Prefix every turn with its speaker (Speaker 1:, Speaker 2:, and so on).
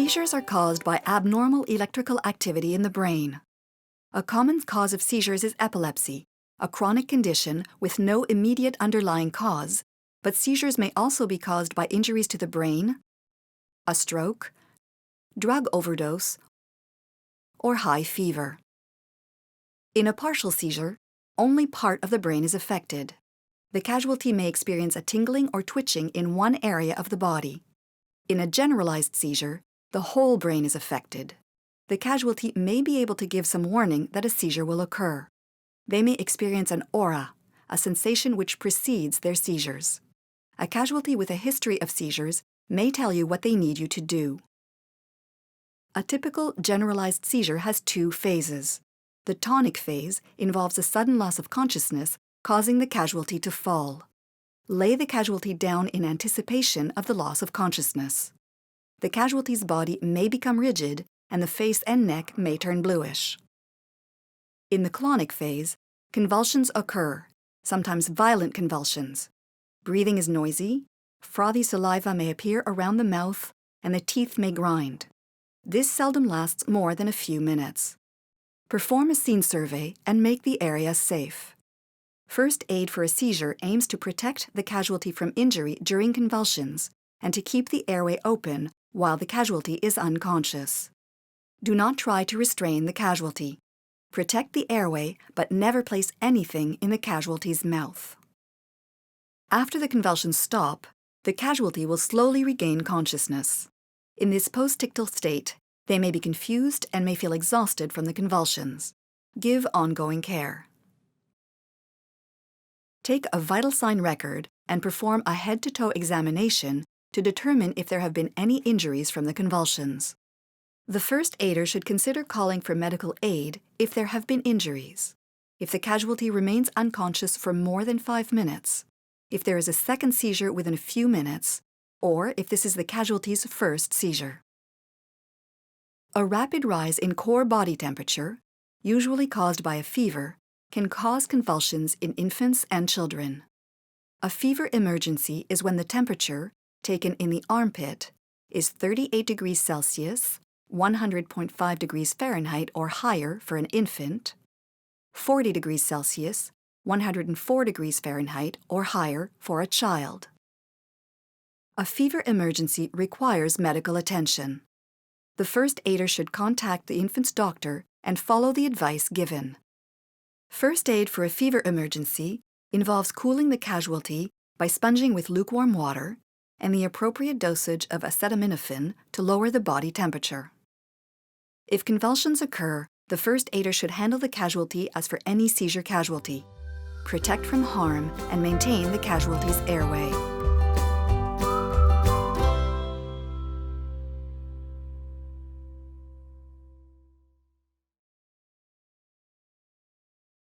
Speaker 1: Seizures are caused by abnormal electrical activity in the brain. A common cause of seizures is epilepsy, a chronic condition with no immediate underlying cause, but seizures may also be caused by injuries to the brain, a stroke, drug overdose, or high fever. In a partial seizure, only part of the brain is affected. The casualty may experience a tingling or twitching in one area of the body. In a generalized seizure, the whole brain is affected. The casualty may be able to give some warning that a seizure will occur. They may experience an aura, a sensation which precedes their seizures. A casualty with a history of seizures may tell you what they need you to do. A typical generalized seizure has two phases. The tonic phase involves a sudden loss of consciousness, causing the casualty to fall. Lay the casualty down in anticipation of the loss of consciousness. The casualty's body may become rigid, and the face and neck may turn bluish. In the clonic phase, convulsions occur, sometimes violent convulsions. Breathing is noisy, frothy saliva may appear around the mouth, and the teeth may grind. This seldom lasts more than a few minutes. Perform a scene survey and make the area safe. First aid for a seizure aims to protect the casualty from injury during convulsions and to keep the airway open while the casualty is unconscious. Do not try to restrain the casualty. Protect the airway, but never place anything in the casualty's mouth. After the convulsions stop, the casualty will slowly regain consciousness. In this post-ictal state, they may be confused and may feel exhausted from the convulsions. Give ongoing care. Take a vital sign record and perform a head-to-toe examination to determine if there have been any injuries from the convulsions. The first aider should consider calling for medical aid if there have been injuries, if the casualty remains unconscious for more than 5 minutes, if there is a second seizure within a few minutes, or if this is the casualty's first seizure. A rapid rise in core body temperature, usually caused by a fever, can cause convulsions in infants and children. A fever emergency is when the temperature, taken in the armpit, is 38 degrees Celsius, 100.5 degrees Fahrenheit or higher for an infant, 40 degrees Celsius, 104 degrees Fahrenheit or higher for a child. A fever emergency requires medical attention. The first aider should contact the infant's doctor and follow the advice given. First aid for a fever emergency involves cooling the casualty by sponging with lukewarm water and the appropriate dosage of acetaminophen to lower the body temperature. If convulsions occur, the first aider should handle the casualty as for any seizure casualty. Protect from harm and maintain the casualty's airway.